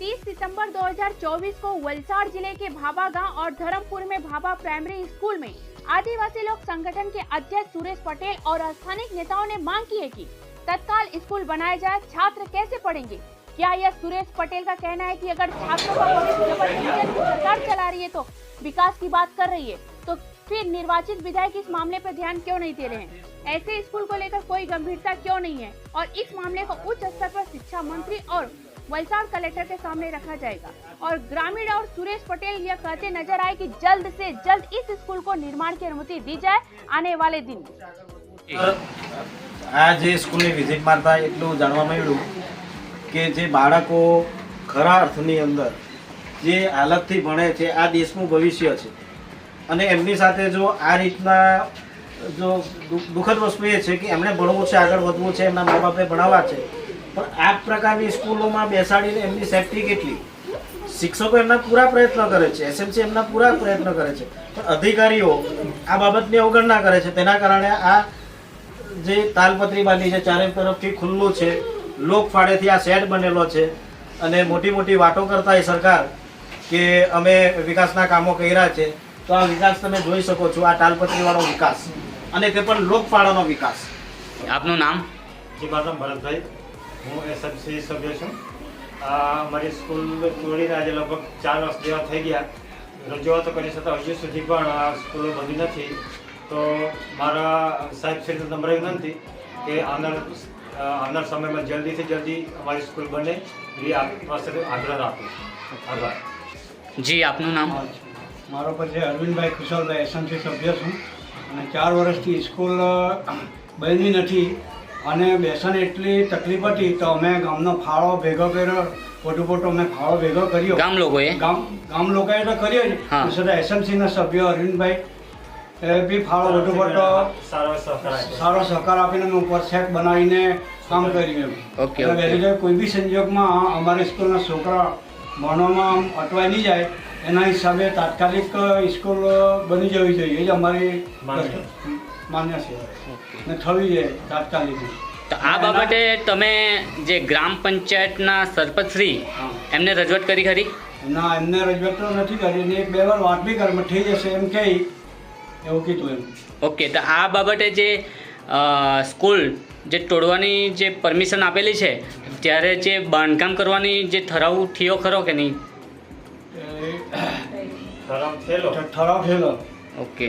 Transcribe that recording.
30 सितंबर 2024 को वलसाड़ जिले के भाभा गांव और धर्मपुर में भाभा प्राइमरी स्कूल में आदिवासी लोक संगठन के अध्यक्ष सुरेश पटेल और स्थानिक नेताओं ने मांग की है कि तत्काल स्कूल बनाया जाए। छात्र कैसे पढ़ेंगे? क्या यह सुरेश पटेल का कहना है कि अगर छात्रों का भविष्य जबरदस्ती सरकार चला रही है तो विकास की बात कर रही है, तो फिर निर्वाचित विधायक इस मामले पर ध्यान क्यों नहीं दे रहे हैं? ऐसे स्कूल को लेकर कोई गंभीरता क्यों नहीं है? और इस मामले को उच्च स्तर पर शिक्षा मंत्री और वलसाड़ कलेक्टर के सामने रखा जाएगा। और ग्रामीण और सुरेश पटेल यह कहते नजर आए कि जल्द से जल्द इस स्कूल को निर्माण की अनुमति दी जाए आने वाले दिन। आज स्कूल ने विजिट मारता एटલું જાણવા મળ્યું કે જે બાળકો ખરા અર્થની અંદર જે હાલતથી ભણે છે આ દેશનું ભવિષ્ય છે અને એમની સાથે જો આ રીતના જો દુઃખદ વસ્તુ એ છે કે એમણે ભણવું છે, આગળ વધવું છે, એમના મા બાપે ભણાવવા છે, પણ આ પ્રકારની સ્કૂલોમાં બેસાડીને એમની સેફટી કેટલી? શિક્ષકો એમના પૂરા પ્રયત્ન કરે છે, એસએમસી એમના પૂરા પ્રયત્ન કરે છે, પણ અધિકારીઓ આ બાબતની અવગણના કરે છે। તેના કારણે આ જે તાલપત્રી બાંધી છે ચારે તરફથી ખુલ્લું છે, લોક ફાળેથી આ શેડ બનેલો છે અને મોટી મોટી વાતો કરતા એ સરકાર કે અમે વિકાસના કામો કર્યા છે, તો આ વિકાસ તમે જોઈ શકો છો, આ તાલપત્રીવાળો વિકાસ અને તે પણ લોક ફાળાનો વિકાસ। આપનું નામ? જી, મારું નામ ભરતભાઈ, હું એસએમસી સભ્ય છું। અમારી સ્કૂલ તોડીને આજે લગભગ 4 વર્ષ જેવા થઈ ગયા। રજૂઆતો કરી છતાં હજુ સુધી પણ આ સ્કૂલો બની નથી। તો મારા સાહેબ શ્રી નમ્ર વિનંતી કે આવનાર સમયમાં જલ્દીથી જલ્દી અમારી સ્કૂલ બને એ આપ પાસે આગ્રહ રાખું। આભાર। જી, આપનું નામ? મારો પરિચય અરવિંદભાઈ કુશલભાઈ, એસએમસી સભ્ય છું અને 4 વર્ષથી સ્કૂલ બની નથી અને બેસન એટલી તકલીફ હતી તો અમે ગામનો ફાળો ભેગો કર્યો, મોટો અમે ફાળો ભેગો કર્યો ગામ લોકોએ લોકોએ તો કર્યો જ, છતાં એસએમસીના સભ્ય અરવિંદભાઈ એ બી ફાળો મોટો સારો સહકાર આપીને અમે ઉપર સેટ બનાવીને કામ કર્યું એમ। વહેલી કોઈ બી સંજોગમાં અમારી સ્કૂલના છોકરા ભણવામાં અટવાઈ નહીં જાય એના હિસાબે તાત્કાલિક સ્કૂલ બની જવી જોઈએ એ જ અમારી માન્ય છે ને થવી જોઈએ તાત્કાલિક। તો આ બાબતે તમે જે ગ્રામ પંચાયતના સરપંચશ્રી એમને રજૂઆત કરી ખરી? ના, એમને રજૂઆત તો નથી કરી ને 1-2 વાર વાત બી કરી, થઈ જશે એમ કહી એવું કીધું એમ। ઓકે, તો આ બાબતે જે સ્કૂલ જે તોડવાની જે પરમિશન આપેલી છે ત્યારે જે બાંધકામ કરવાની જે ઠરાવ થયો ખરો કે નહીં? ઠરાવ થયેલો। ઓકે।